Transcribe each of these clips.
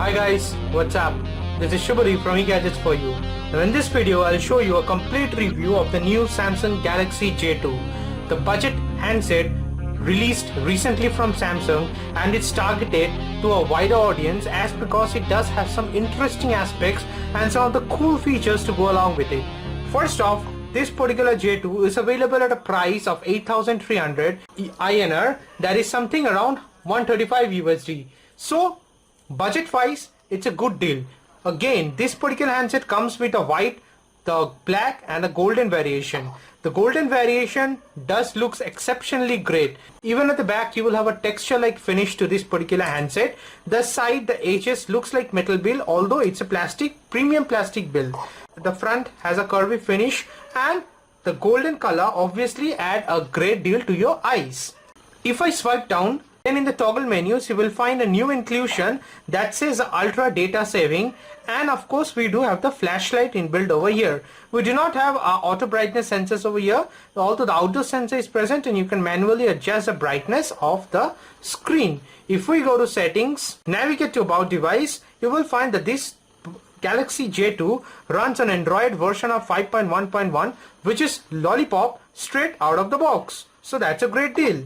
Hi guys, what's up? This is Shubhari from eGadgets for you. Now in this video I'll show you a complete review of the new Samsung Galaxy J2, the budget handset released recently from Samsung, and it's targeted to a wider audience as because it does have some interesting aspects and some of the cool features to go along with it. First off, this particular J2 is available at a price of 8,300 INR, that is something around 135 USD. So budget wise, it's a good deal. Again, this particular handset comes with a white, the black and a golden variation. The golden variation does looks exceptionally great. Even at the back you will have a texture like finish to this particular handset. The side, the edges looks like metal build, although it's a premium plastic build. The front has a curvy finish and the golden color obviously add a great deal to your eyes. If I swipe down, then in the toggle menus you will find a new inclusion that says ultra data saving, and of course we do have the flashlight inbuilt over here. We do not have our auto brightness sensors over here, although the outdoor sensor is present and you can manually adjust the brightness of the screen. If we go to settings, navigate to about device, you will find that this Galaxy J2 runs an Android version of 5.1.1, which is Lollipop straight out of the box. So that's a great deal.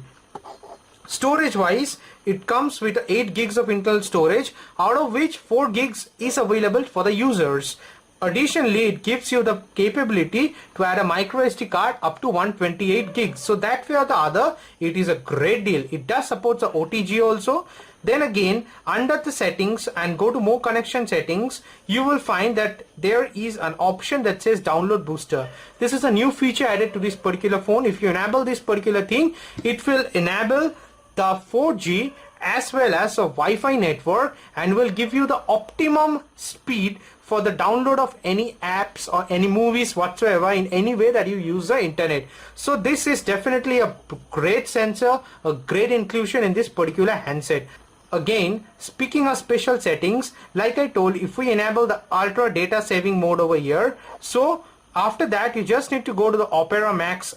Storage wise, it comes with 8 gigs of internal storage, out of which 4 gigs is available for the users. Additionally, it gives you the capability to add a micro SD card up to 128 gigs. So that way or the other, it is a great deal. It does support the OTG also. Then again, under the settings and go to more connection settings, you will find that there is an option that says download booster. This is a new feature added to this particular phone. If you enable this particular thing, it will enable the 4G as well as a Wi-Fi network and will give you the optimum speed for the download of any apps or any movies whatsoever in any way that you use the internet. So this is definitely a great sensor, a great inclusion in this particular handset. Again, speaking of special settings, like I told, if we enable the ultra data saving mode over here, so after that you just need to go to the Opera Max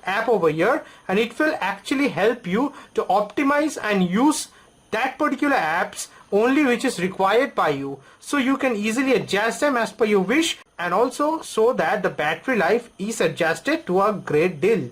app over here, and it will actually help you to optimize and use that particular apps only which is required by you, so you can easily adjust them as per your wish, and also so that the battery life is adjusted to a great deal.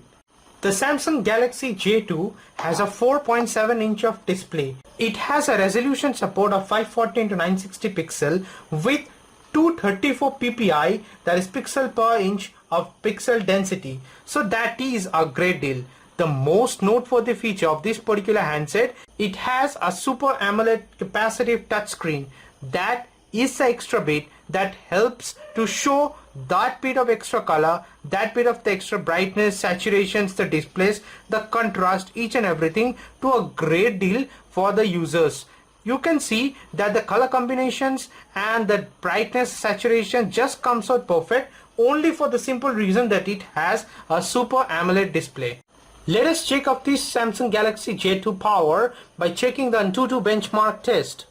The Samsung Galaxy J2 has a 4.7 inch of display. It has a resolution support of 540 x 960 pixel with 234 ppi, that is pixel per inch of pixel density. So that is a great deal. The most noteworthy feature of this particular handset, it has a Super AMOLED capacitive touchscreen. That is the extra bit that helps to show that bit of extra color, that bit of the extra brightness, saturations, the displays, the contrast, each and everything to a great deal for the users. You can see that the color combinations and the brightness, saturation just comes out perfect, only for the simple reason that it has a Super AMOLED display. Let us check out this Samsung Galaxy J2 power by checking the AnTuTu benchmark test.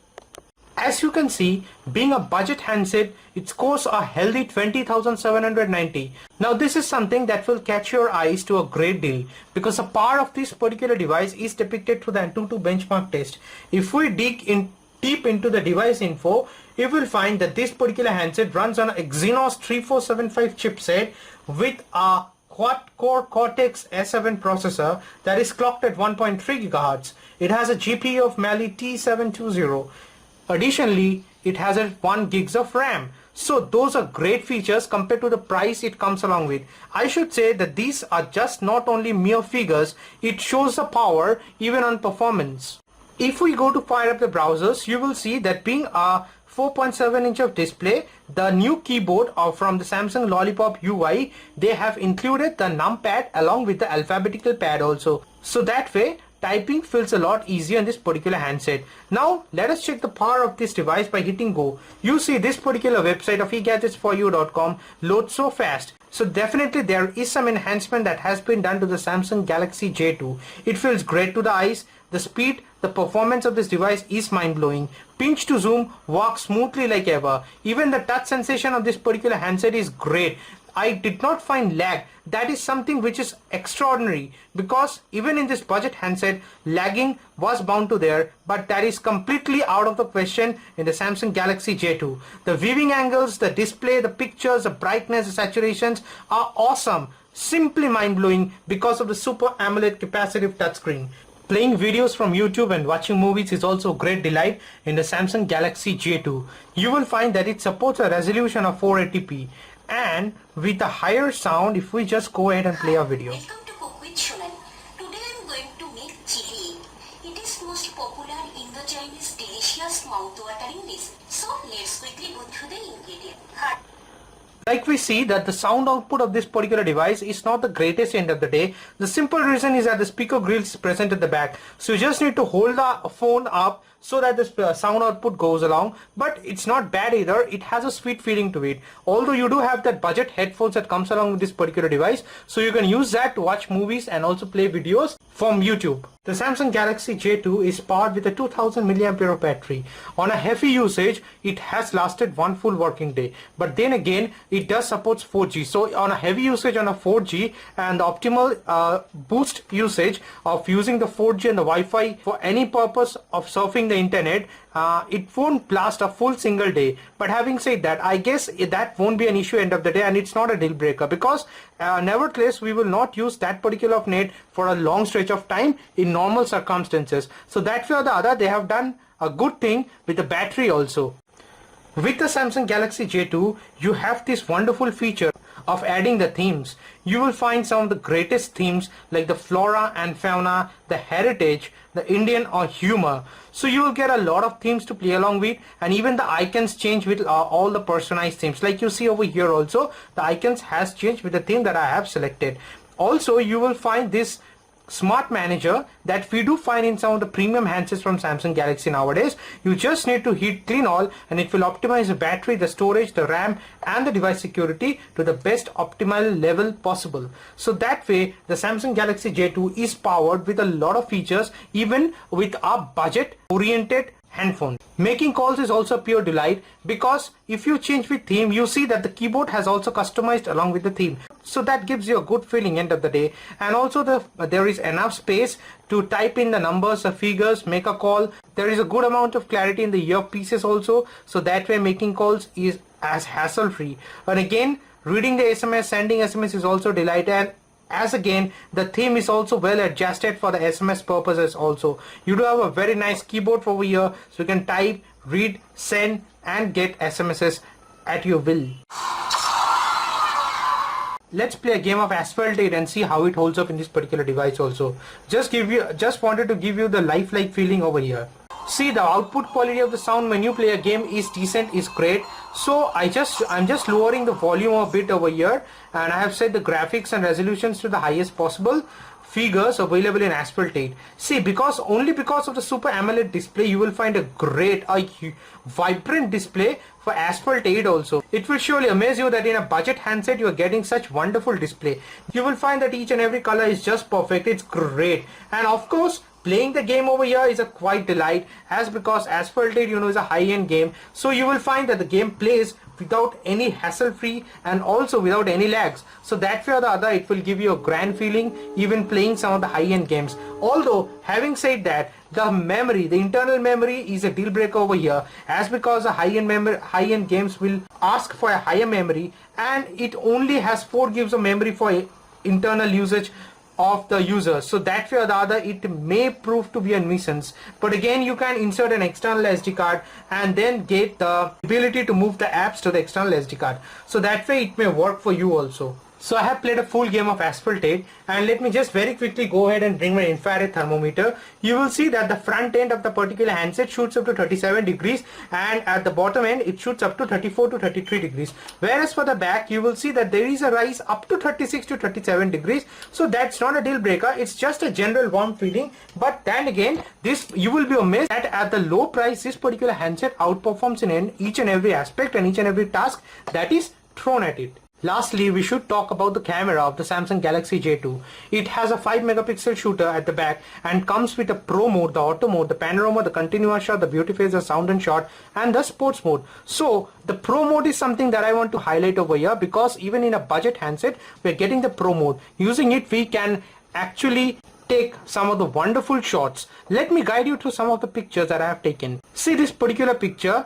As you can see, being a budget handset, it scores a healthy 20,790. Now this is something that will catch your eyes to a great deal, because a power of this particular device is depicted through the AnTuTu benchmark test. If we dig in deep into the device info, you will find that this particular handset runs on a Exynos 3475 chipset with a quad-core Cortex S7 processor that is clocked at 1.3 GHz. It has a GPU of Mali T720. Additionally, it has a 1 gigs of RAM. So those are great features compared to the price it comes along with. I should say that these are just not only mere figures, it shows the power even on performance. If we go to fire up the browsers, you will see that being a 4.7 inch of display, the new keyboard from the Samsung Lollipop UI, they have included the numpad along with the alphabetical pad also. So that way, typing feels a lot easier in this particular handset. Now let us check the power of this device by hitting go. You see this particular website of eGadgetsForYou.com loads so fast. So definitely there is some enhancement that has been done to the Samsung Galaxy J2. It feels great to the eyes. The speed, the performance of this device is mind-blowing. Pinch to zoom works smoothly like ever. Even the touch sensation of this particular handset is great. I did not find lag. That is something which is extraordinary, because even in this budget handset, lagging was bound to there, but that is completely out of the question in the Samsung Galaxy J2. The viewing angles, the display, the pictures, the brightness, the saturations are awesome. Simply mind-blowing because of the Super AMOLED capacitive touchscreen. Playing videos from YouTube and watching movies is also a great delight in the Samsung Galaxy J2. You will find that it supports a resolution of 480p, and with a higher sound if we just go ahead and play a video. Welcome to Cook with Shonali. Today I am going to make chili egg. It is most popular Indo-Chinese delicious mouth-watering dish. So let's quickly go through the ingredients. Like we see that the sound output of this particular device is not the greatest end of the day. The simple reason is that the speaker grill is present at the back. So you just need to hold the phone up so that the sound output goes along, but it's not bad either. It has a sweet feeling to it. Although you do have that budget headphones that comes along with this particular device, so you can use that to watch movies and also play videos from YouTube. The Samsung Galaxy J2 is powered with a 2000 mAh battery. On a heavy usage, it has lasted one full working day. But then again, it does support 4G. So on a heavy usage on a 4G and the optimal boost usage of using the 4G and the Wi-Fi for any purpose of surfing the internet, it won't last a full single day. But having said that, I guess that won't be an issue end of the day, and it's not a deal breaker, because nevertheless we will not use that particular net for a long stretch of time in normal circumstances. So that way or the other, they have done a good thing with the battery also. With the Samsung Galaxy J2, you have this wonderful feature of adding the themes. You will find some of the greatest themes like the flora and fauna, the heritage, the Indian or humor. So you will get a lot of themes to play along with, and even the icons change with all the personalized themes. Like you see over here also, the icons has changed with the theme that I have selected. Also, you will find this smart manager that we do find in some of the premium handsets from Samsung Galaxy nowadays. You just need to hit clean all and it will optimize the battery, the storage, the RAM and the device security to the best optimal level possible. So that way the Samsung Galaxy J2 is powered with a lot of features, even with a budget oriented handphone. Making calls is also a pure delight, because if you change with theme, you see that the keyboard has also customized along with the theme. So that gives you a good feeling end of the day. And also there is enough space to type in the numbers, the figures, make a call. There is a good amount of clarity in the earpieces also. So that way making calls is as hassle free. And again, reading the SMS, sending SMS is also delight. And as again, the theme is also well adjusted for the SMS purposes also. You do have a very nice keyboard over here, so you can type, read, send and get SMSs at your will. Let's play a game of Asphalt 8 and see how it holds up in this particular device also. Just wanted to give you the lifelike feeling over here. See, the output quality of the sound when you play a game is decent, is great. So I'm just lowering the volume a bit over here, and I have set the graphics and resolutions to the highest possible figures available in Asphalt 8. See, only because of the Super AMOLED display, you will find a great, vibrant display for Asphalt 8 also. It will surely amaze you that in a budget handset you are getting such wonderful display. You will find that each and every color is just perfect. It's great. And of course, playing the game over here is a quite delight, as because Asphalt 8 is a high-end game. So you will find that the game plays without any hassle-free and also without any lags. So that way or the other, it will give you a grand feeling even playing some of the high-end games. Although, having said that, the memory, the internal memory is a deal breaker over here, as because the high-end games will ask for a higher memory, and it only has 4 gigs of memory for internal usage of the user. So that way or the other, it may prove to be a nuisance. But again, you can insert an external SD card and then get the ability to move the apps to the external SD card. So that way it may work for you also. So I have played a full game of Asphalt 8, and let me just very quickly go ahead and bring my infrared thermometer. You will see that the front end of the particular handset shoots up to 37 degrees, and at the bottom end it shoots up to 34 to 33 degrees. Whereas for the back, you will see that there is a rise up to 36 to 37 degrees. So that's not a deal breaker, it's just a general warm feeling. But then again, you will be amazed that at the low price, this particular handset outperforms in each and every aspect and each and every task that is thrown at it. Lastly, we should talk about the camera of the Samsung Galaxy J2. It has a 5 megapixel shooter at the back and comes with a Pro mode, the Auto mode, the Panorama, the Continuous shot, the Beauty Phase, the Sound and Shot, and the Sports mode. So the Pro mode is something that I want to highlight over here, because even in a budget handset, we're getting the Pro mode. Using it, we can actually take some of the wonderful shots. Let me guide you through some of the pictures that I have taken. See this particular picture.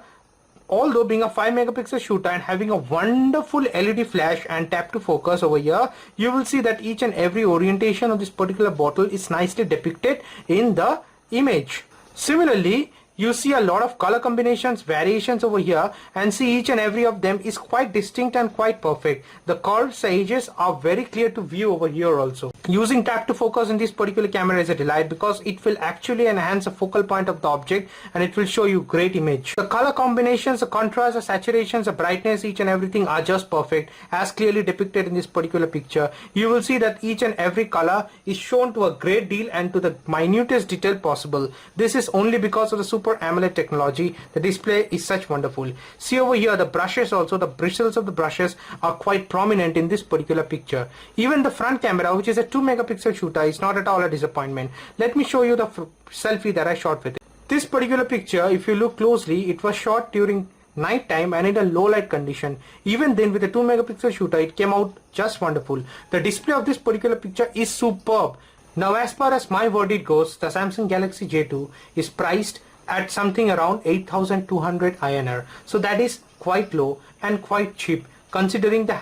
Although being a 5 megapixel shooter and having a wonderful LED flash and tap to focus over here, you will see that each and every orientation of this particular bottle is nicely depicted in the image. Similarly, you see a lot of color combinations, variations over here, and see each and every of them is quite distinct and quite perfect. The curves edges are very clear to view over here also. Using tap to focus in this particular camera is a delight, because it will actually enhance the focal point of the object and it will show you great image. The color combinations, the contrast, the saturations, the brightness, each and everything are just perfect as clearly depicted in this particular picture. You will see that each and every color is shown to a great deal and to the minutest detail possible. This is only because of the Super AMOLED technology. The display is such wonderful. See over here, the brushes also, the bristles of the brushes are quite prominent in this particular picture. Even the front camera, which is a 2 megapixel shooter, is not at all a disappointment. Let me show you the selfie that I shot with it. This particular picture, if you look closely, it was shot during night time and in a low light condition. Even then, with a 2 megapixel shooter, it came out just wonderful. The display of this particular picture is superb. Now, as far as my verdict goes, the Samsung Galaxy J2 is priced at something around 8,200 INR. So that is quite low and quite cheap considering the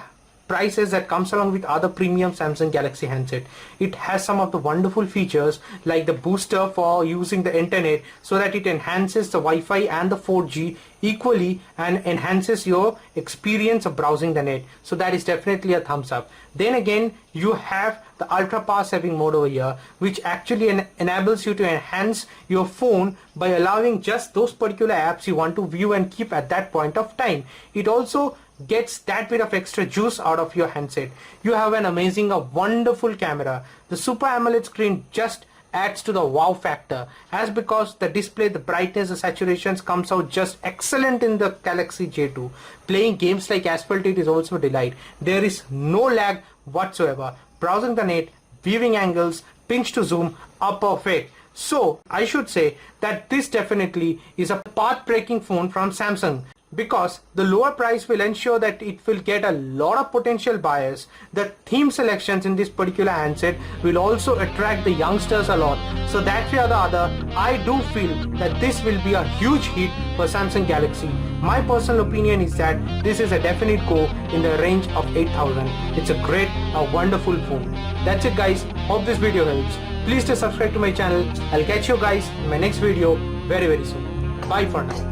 prices that comes along with other premium Samsung Galaxy handset. It has some of the wonderful features like the booster for using the internet, so that it enhances the Wi-Fi and the 4G equally and enhances your experience of browsing the net. So that is definitely a thumbs up. Then again, you have the ultra power saving mode over here, which actually enables you to enhance your phone by allowing just those particular apps you want to view and keep at that point of time. It also gets that bit of extra juice out of your handset. You have an amazing, a wonderful camera. The Super AMOLED screen just adds to the wow factor, as because the display, the brightness, the saturations comes out just excellent in the Galaxy J2. Playing games like Asphalt 8 is also a delight. There is no lag whatsoever. Browsing the net, viewing angles, pinch to zoom are perfect. So I should say that this definitely is a path-breaking phone from Samsung, because the lower price will ensure that it will get a lot of potential buyers. The theme selections in this particular handset will also attract the youngsters a lot. So that way or the other, I do feel that this will be a huge hit for Samsung Galaxy. My personal opinion is that this is a definite go in the range of 8,000. It's a great, a wonderful phone. That's it guys. Hope this video helps. Please do subscribe to my channel. I'll catch you guys in my next video very soon. Bye for now.